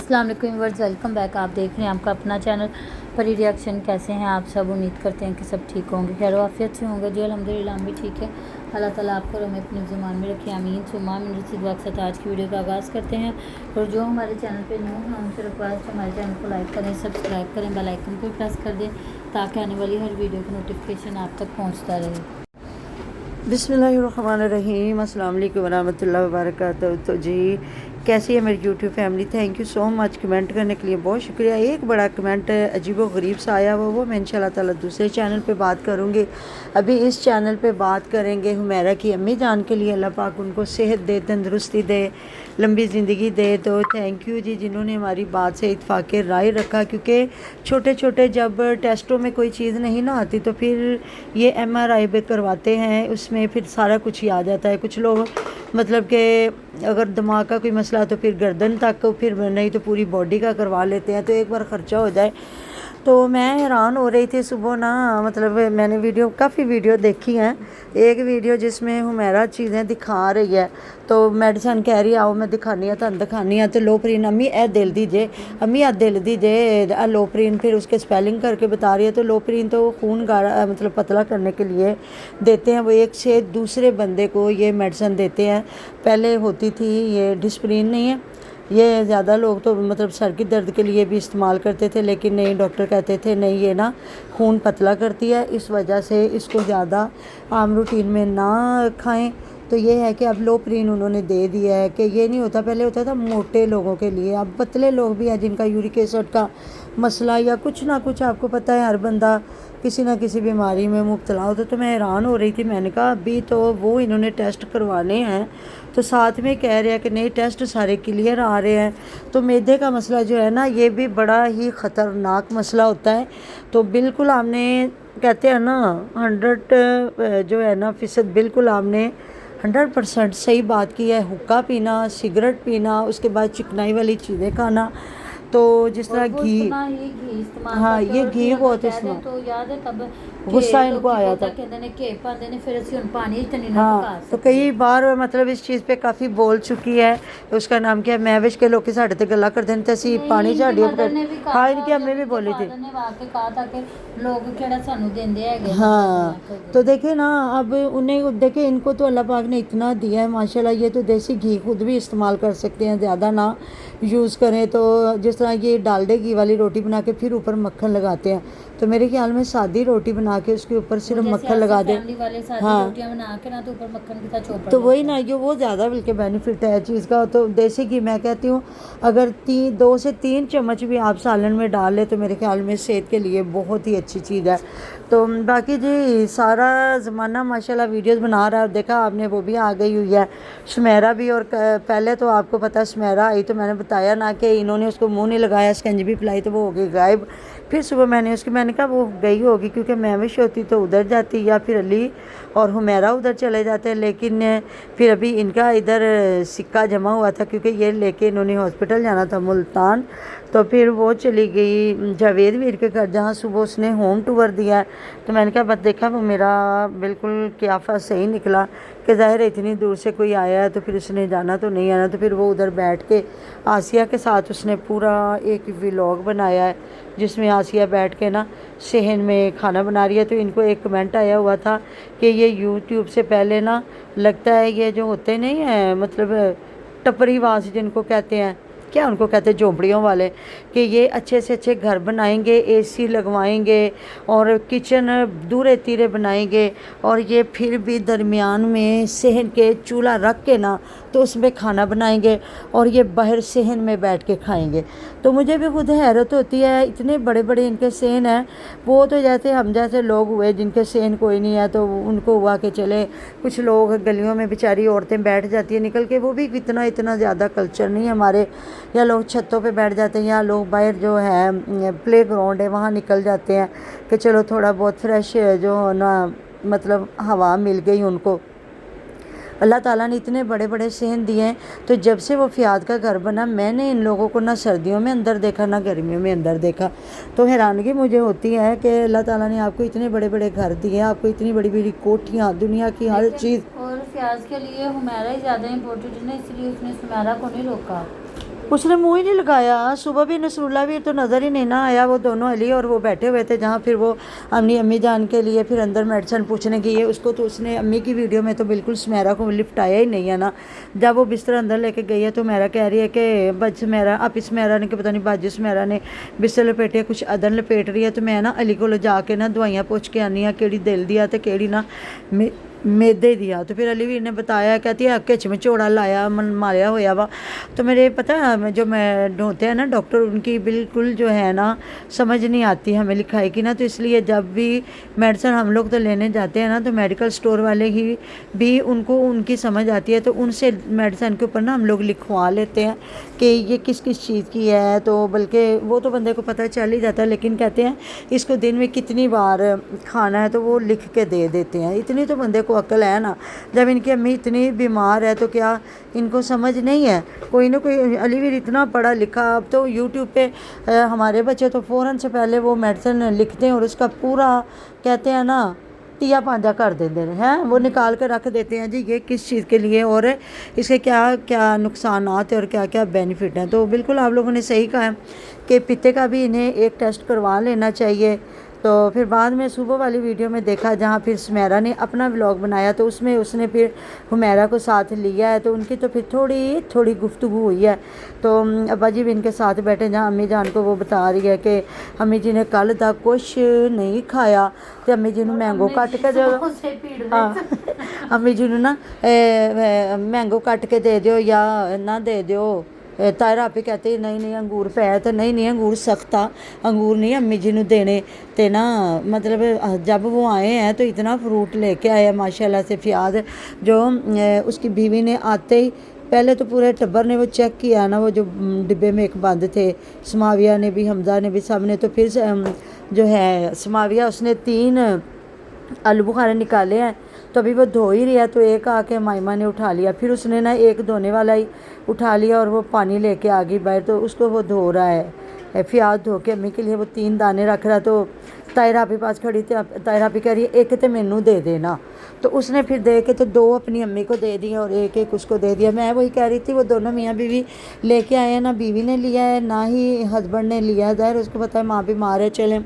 अस्सलाम वालेकुम viewers, welcome back. आप देख रहे हैं आपका अपना चैनल परी रिएक्शन। कैसे हैं आप सब? उम्मीद करते हैं कि सब ठीक होंगे, खैर आफियत से होंगे जी। अल्हम्दुलिल्लाह हम भी ठीक है। अल्लाह ताला आपको और हमें अपने ज़ुबान में रखे, आमीन सुमा आमीन। इसी दुआ के साथ आज की वीडियो का आगाज़ करते हैं। और जो हमारे चैनल पे न्यू हैं उनसे रिक्वेस्ट, हमारे चैनल को लाइक करें, सब्सक्राइब करें, बेल आइकन को प्रेस कर दें ताकि आने वाली हर वीडियो की नोटिफिकेशन आप तक पहुँचता रहे। बिस्मिल्लाहिर्रहमानिर्रहीम, अस्सलाम वालेकुम वरहमतुल्लाहि वबरकातुहू। तो जी कैसी है मेरी YouTube family? Thank you so much comment करने के लिए, बहुत शुक्रिया। एक बड़ा कमेंट अजीब व गरीब सा आया हुआ, वो मैं इंशाल्लाह ताला दूसरे चैनल पे बात करूँगी। अभी इस चैनल पे बात करेंगे हुमैरा की अम्मी जान के लिए। अल्लाह पाक उनको सेहत दे, तंदुरुस्ती दे, लंबी ज़िंदगी दे। तो थैंक यू जी जिन्होंने हमारी बात से इत्फाक़ राय रखा, क्योंकि छोटे छोटे जब टेस्टों में कोई चीज़ नहीं ना आती तो फिर ये MRI भी करवाते हैं, उसमें फिर सारा कुछ ही आ जाता है। कुछ लोग मतलब कि अगर दिमाग का कोई मसला तो फिर गर्दन तक, फिर नहीं तो पूरी बॉडी का करवा लेते हैं, तो एक बार ख़र्चा हो जाए। तो मैं हैरान हो रही थी सुबह ना, मतलब मैंने काफ़ी वीडियो देखी हैं। एक वीडियो जिसमें हुमैरा चीज़ें दिखा रही है, तो मेडिसन कह रही आओ मैं दिखानी है, तुम दिखानी है। तो लोपरीन अम्मी ए दिल दीजिए, अम्मी आ दिल दीजिए लोपरीन, फिर उसके स्पेलिंग करके बता रही है। तो लोपरीन तो खून गाढ़ा मतलब पतला करने के लिए देते हैं, वो एक से दूसरे बंदे को ये मेडिसन देते हैं। पहले होती थी ये डिस्प्रिन, नहीं है ये, ज़्यादा लोग तो मतलब सर की दर्द के लिए भी इस्तेमाल करते थे, लेकिन नहीं, डॉक्टर कहते थे नहीं ये ना खून पतला करती है, इस वजह से इसको ज़्यादा आम रूटीन में ना खाएं। तो ये है कि अब लोपरीन उन्होंने दे दिया है कि ये नहीं होता, पहले होता था मोटे लोगों के लिए, अब पतले लोग भी हैं जिनका यूरिक एसिड का मसला या कुछ ना कुछ, आपको पता है हर बंदा किसी ना किसी बीमारी में मुब्तला होता। तो मैं हैरान हो रही थी, मैंने कहा अभी तो वो इन्होंने टेस्ट करवाने हैं, तो साथ में कह रहे हैं कि नहीं टेस्ट सारे क्लियर आ रहे हैं। तो मैदे का मसला जो है ना, ये भी बड़ा ही ख़तरनाक मसला होता है। तो बिल्कुल आपने कहते हैं ना 100 जो है ना फ़ीसद, बिल्कुल आपने 100% सही बात की है। हुक्का पीना, सिगरेट पीना, उसके बाद चिकनाई वाली चीज़ें खाना, तो जिस तरह घी, हाँ ये घी बहुत इस्तेमाल, तो याद है तब गुस्सा इनको आया था। हाँ, तो कई बार मतलब इस चीज़ पे काफ़ी बोल चुकी है। उसका नाम क्या है, मैविश के लोग साढ़े ते गला करते हैं, तैसी पानी झाड़ी। हाँ इनकी अम्मी भी बोली थी। हाँ तो देखे ना, अब उन्हें देखे, इनको तो अल्लाह पाक ने इतना दिया है माशाल्लाह, ये तो देसी घी खुद भी इस्तेमाल कर सकते हैं, ज़्यादा ना यूज़ करें। तो जिस तरह ये डालडे घी वाली रोटी बना के फिर ऊपर मक्खन लगाते हैं, तो मेरे ख्याल में सादी रोटी बना के उसके ऊपर सिर्फ मक्खन लगा दे। हाँ बना के ना तो ऊपर मक्खन के साथ चोपड़, तो वही ना, ये वो ज़्यादा बल्कि बेनिफिट है चीज़ का। तो देसी घी मैं कहती हूँ अगर 2 से 3 चम्मच भी आप सालन में डाल ले तो मेरे ख्याल में सेहत के लिए बहुत ही अच्छी चीज़ है। तो बाकी जी सारा ज़माना माशाल्लाह वीडियोस बना रहा है। देखा आपने, वो भी आ गई हुई है शुमेरा भी। और पहले तो आपको पता है शुमेरा आई तो मैंने बताया ना कि इन्होंने उसको मुँह नहीं लगाया, स्कंजबी पिलाई तो वो हो गई गायब। फिर सुबह मैंने कहा वो गई होगी, क्योंकि मैविश होती तो उधर जाती या फिर अली और हुमैरा उधर चले जाते, लेकिन फिर अभी इनका इधर सिक्का जमा हुआ था, क्योंकि ये लेके इन्होंने हॉस्पिटल जाना था मुल्तान। तो फिर वो चली गई जावेद वीर के घर, जहाँ सुबह उसने होम टूर दिया। तो मैंने कहा बस देखा वो मेरा बिल्कुल क़ियाफ़ा सही निकला कि ज़ाहिर है इतनी दूर से कोई आया है तो फिर उसने जाना तो नहीं आना। तो फिर वो उधर बैठ के आसिया के साथ उसने पूरा एक व्लॉग बनाया है, जिसमें आसिया बैठ के ना सहन में खाना बना रही है। तो इनको एक कमेंट आया हुआ था कि ये यूट्यूब से पहले ना लगता है ये जो होते नहीं हैं मतलब टपरीवास जिनको कहते हैं, क्या उनको कहते हैं झोंपड़ियों वाले, कि ये अच्छे से अच्छे घर बनाएंगे, AC लगवाएंगे और किचन दूरे तीरे बनाएंगे, और ये फिर भी दरमियान में सहन के चूल्हा रख के ना तो उसमें खाना बनाएंगे और ये बाहर सहन में बैठ के खाएंगे। तो मुझे भी खुद हैरत होती है, इतने बड़े बड़े इनके सहन हैं। वो तो जैसे हम जैसे लोग हुए जिनके सहन कोई नहीं है, तो उनको हुआ कि चले, कुछ लोग गलियों में बेचारी औरतें बैठ जाती है निकल के, वो भी इतना ज़्यादा कल्चर नहीं है हमारे, या लोग छतों पे बैठ जाते हैं, या लोग बाहर जो है प्ले ग्राउंड है वहाँ निकल जाते हैं कि चलो थोड़ा बहुत फ्रेश जो ना मतलब हवा मिल गई उनको। अल्लाह ताला ने इतने बड़े बड़े सहन दिए हैं। तो जब से वो फ़ियाद का घर बना, मैंने इन लोगों को ना सर्दियों में अंदर देखा ना गर्मियों में अंदर देखा। तो हैरानगी मुझे होती है कि अल्लाह ताला ने आपको इतने बड़े बड़े घर दिए, आपको इतनी बड़ी बड़ी कोठियाँ, दुनिया की हर चीज़। और फ़ियाज़ के लिए हुमैरा ही ज़्यादा इम्पोर्टेंट है ना, इसलिए उसने हुमैरा को नहीं रोका। उसने मुंह ही नहीं लगाया। सुबह भी नसरुल्ला भी तो नज़र ही नहीं ना आया, वो दोनों अली और वो बैठे हुए थे जहाँ, फिर वो अपनी अम्मी जान के लिए फिर अंदर मेडिसिन पूछने गई है उसको, तो उसने अम्मी की वीडियो में तो बिल्कुल सुमेरा को लिफ्ट आया ही नहीं है ना। जब वो बिस्तर अंदर लेके गई है तो मेरा कह रही है कि बज सुमेरा आप सुमेरा ने कि पता नहीं बाजी सुमेरा ने बिस्तर लपेटे कुछ अदन लपेट रही है, तो मैं ना अली को ले जाके ना दवाइयाँ पूछ के आनी है केड़ी दिल दिया तो केड़ी ना मैदे दिया। तो फिर अली वीर ने बताया, कहती है किच में चौड़ा लाया मन मारिया होया वा। तो मेरे पता है जो मैं ढूंढते हैं ना डॉक्टर, उनकी बिल्कुल जो है ना समझ नहीं आती हमें लिखाई की ना, तो इसलिए जब भी मेडिसिन हम लोग तो लेने जाते हैं ना तो मेडिकल स्टोर वाले ही भी उनको उनकी समझ आती है, तो उनसे मेडिसिन के ऊपर ना हम लोग लिखवा लेते हैं कि ये किस किस चीज़ की है, तो बल्कि वो तो बंदे को पता चल ही जाता है, लेकिन कहते हैं इसको दिन में कितनी बार खाना है तो वो लिख के दे देते हैं। इतनी तो बंदे को अक्ल है ना, जब इनकी अम्मी इतनी बीमार है तो क्या इनको समझ नहीं है? कोई ना कोई अली वीर इतना पढ़ा लिखा, अब तो यूट्यूब पे हमारे बच्चे तो फ़ौरन से पहले वो मेडिसिन लिखते हैं और उसका पूरा कहते हैं ना तिया पांजा कर देते हैं, वो निकाल कर रख देते हैं जी ये किस चीज़ के लिए और इसके क्या क्या नुकसानात है और क्या क्या बेनिफिट हैं। तो बिल्कुल आप लोगों ने सही कहा है कि पित्ते का भी इन्हें एक टेस्ट करवा लेना चाहिए। तो फिर बाद में सुबह वाली वीडियो में देखा जहाँ फिर सुमेरा ने अपना व्लॉग बनाया, तो उसमें उसने फिर हुमैरा को साथ लिया है, तो उनकी तो फिर थोड़ी थोड़ी गुफ्तगू हुई है। तो अब्बा जी भी इनके साथ बैठे, जहाँ अम्मी जान को वो बता रही है कि अम्मी जी ने कल तक कुछ नहीं खाया, तो अम्मी जी ने मैंगो कट के दो, हाँ अम्मी जी ने ना मैंगो कट के दे दो या ना दे दो। तायरा आपे कहते नहीं नहीं अंगूर पे तो नहीं नहीं अंगूर सख्ता अंगूर नहीं अम्मी जी ने देने, ते ना मतलब जब वो आए हैं तो इतना फ्रूट लेके आए माशाल्लाह से। फियाज जो उसकी बीवी ने आते ही पहले तो पूरे टब्बर ने वो चेक किया ना, वो जो डिब्बे में एक बंद थे, समाविया ने भी हमजा ने भी सब ने, तो फिर जो है समाविया उसने 3 आलू बुखारे निकाले हैं, तो अभी वो धो ही रहा, तो एक आके माइमा ने उठा लिया, फिर उसने ना एक धोने वाला ही उठा लिया और वो पानी लेके आ गई बाहर, तो उसको वो धो रहा है। फियाज धो के अम्मी के लिए वो 3 दाने रख रहा, तो तायरा आपे पास खड़ी थी, तायरा आपे कह रही है एक तो मैनू दे देना, तो उसने फिर दे के तो 2 अपनी अम्मी को दे दिया और एक एक उसको दे दिया। मैं वही कह रही थी वो दोनों मियाँ बीवी लेके आए हैं, ना बीवी ने लिया है ना ही हस्बैंड ने लिया है, ज़ाहिर उसको पता है माँ बीमार है, चलें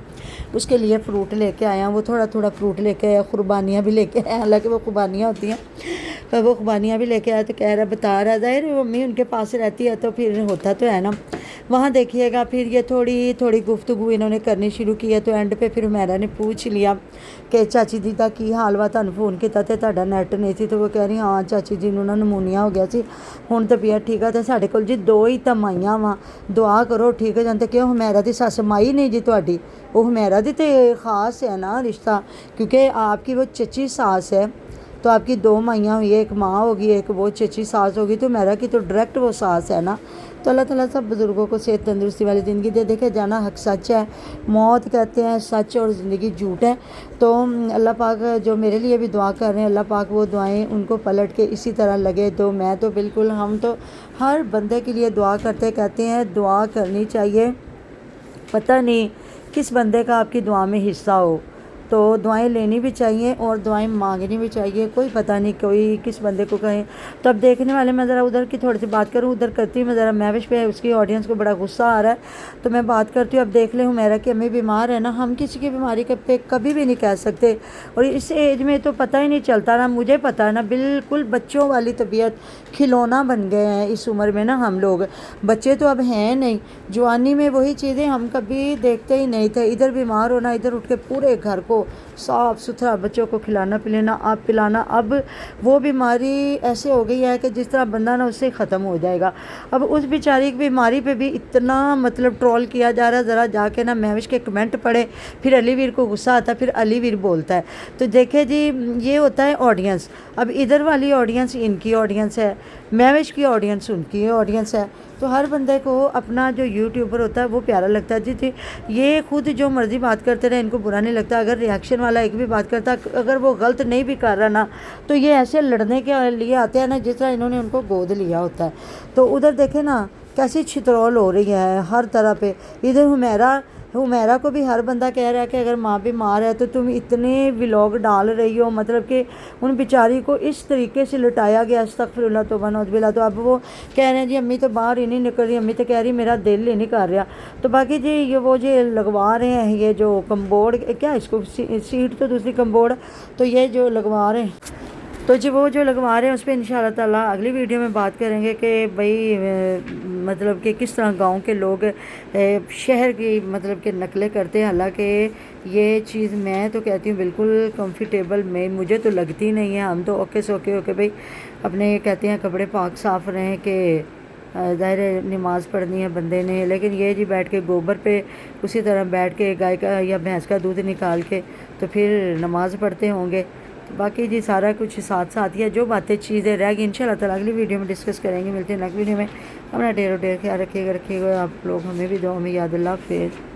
उसके लिए फ़्रूट लेके आए हैं। वो थोड़ा थोड़ा फ्रूट लेके आया, कुर्बानियाँ भी लेके आए, हालांकि वो कुर्बानियाँ होती हैं पर वो कुर्बानियाँ भी लेके आया, तो कह रहा बता रहा ज़ाहिर मम्मी उनके पास रहती है तो फिर होता तो है ना। वहाँ देखिएगा फिर ये थोड़ी थोड़ी गुफ्तगू इन्होंने करनी शुरू की है, तो एंड पे फिर हुमैरा ने पूछ लिया कि चाची जी का की हाल वा, तुहानू फोन किया तो तुहाडा नैट नहीं थी, तो वो कह रही हाँ चाची जी नूं ना नमूनिया हो गया सी, हुण तबीयत ठीक है, तो साडे कोल जी 2 ही तो माइयां वा, दुआ करो ठीक हो जाते। क्यों हुमैरा दी सस माई नहीं जी तुहाडी? वो हुमैरा दी तो ख़ास है ना रिश्ता, क्योंकि आपकी वो चची सास है, तो आपकी 2 माइयाँ हुई, एक माँ होगी एक वो चची सास होगी, तो हुमैरा की तो डायरेक्ट वो सास है ना। तो अल्लाह ताला सब बुज़ुर्गों को सेहत तंदुरुस्ती वाली ज़िंदगी दे। देखे जाना हक सच है, मौत कहते हैं सच और ज़िंदगी झूठ है। तो अल्लाह पाक जो मेरे लिए भी दुआ कर रहे हैं, अल्लाह पाक वो दुआएं उनको पलट के इसी तरह लगे। तो मैं तो बिल्कुल, हम तो हर बंदे के लिए दुआ करते, कहते हैं दुआ करनी चाहिए, पता नहीं किस बंदे का आपकी दुआ में हिस्सा हो, तो दुआएं लेनी भी चाहिए और दुआएं मांगनी भी चाहिए। कोई पता नहीं कोई किस बंदे को कहें। तो अब देखने वाले, मैं ज़रा उधर की थोड़ी सी बात करूँ, उधर करती हूँ मैं ज़रा महविश पे, उसकी ऑडियंस को बड़ा गुस्सा आ रहा है तो मैं बात करती हूँ। अब देख ले हुमैरा की अम्मी बीमार है ना, हम किसी की बीमारी के पे कभी भी नहीं कह सकते, और इस एज में तो पता ही नहीं चलता ना, मुझे पता है ना, बिल्कुल बच्चों वाली तबीयत, खिलौना बन गए हैं इस उम्र में ना हम लोग। बच्चे तो अब हैं नहीं, जवानी में वही चीज़ें हम कभी देखते ही नहीं थे, इधर बीमार होना, इधर उठ के पूरे घर को साफ़ सुथरा बच्चों को खिलाना पिलाना, अब पिलाना, अब वो बीमारी ऐसे हो गई है कि जिस तरह बंदा ना उससे ख़त्म हो जाएगा। अब उस बेचारी की बीमारी पे भी इतना मतलब ट्रोल किया जा रहा है, ज़रा जाके ना महविश के कमेंट पढ़े, फिर अली वीर को गुस्सा आता है, फिर अली वीर बोलता है। तो देखे जी ये होता है ऑडियंस। अब इधर वाली ऑडियंस इनकी ऑडियंस है, महविश की ऑडियंस उनकी ऑडियंस है, तो हर बंदे को अपना जो यूट्यूबर होता है वो प्यारा लगता है। जी ये खुद जो मर्ज़ी बात करते रहे, इनको बुरा नहीं लगता। अगर रिएक्शन वाला एक भी बात करता, अगर वो गलत नहीं भी कर रहा ना, तो ये ऐसे लड़ने के लिए आते हैं ना जिस तरह इन्होंने उनको गोद लिया होता है। तो उधर देखे ना कैसी छितरौल हो रही है हर तरह पे। इधर हुमैरा हुमैरा को भी हर बंदा कह रहा है कि अगर माँ बीमार है तो तुम इतने व्लॉग डाल रही हो, मतलब कि उन बेचारी को इस तरीके से लुटाया गया, अस्तगफिरुल्लाह तौबा नौज़ुबिल्लाह। तो अब वो कह रहे हैं जी अम्मी तो बाहर ही नहीं निकल रही, अम्मी तो कह रही मेरा दिल ही नहीं कर रहा। तो बाकी जी ये वो जो लगवा रहे हैं ये जो कम्बोर्ड, क्या इसको सीट तो दूसरी कम्बोर्ड, तो ये जो लगवा रहे हैं तो जी वो जो लगवा रहे हैं उस पर इंशाल्लाह ताला अगली वीडियो में बात करेंगे कि भाई मतलब कि किस तरह गांव के लोग शहर की मतलब कि नकलें करते हैं। हालांकि ये चीज़ मैं तो कहती हूँ बिल्कुल कंफर्टेबल में मुझे तो लगती नहीं है। हम तो ओके से ओके ओके भाई अपने कहते हैं कपड़े पाक साफ रहें कि ज़ाहिर नमाज़ पढ़नी है बंदे ने, लेकिन ये जी बैठ के गोबर पे उसी तरह बैठ के गाय का या भैंस का दूध निकाल के तो फिर नमाज़ पढ़ते होंगे। बाकी जी सारा कुछ साथ साथ ही है, जो बातें चीज़ें रह गई इंशाल्लाह ताला अगली वीडियो में डिस्कस करेंगे। मिलते हैं नेक्स्ट वीडियो में। अपना ढेरों ढेर ख्याल रखिएगा आप लोग, हमें भी दुआ में याद। अल्लाह हाफ़िज़।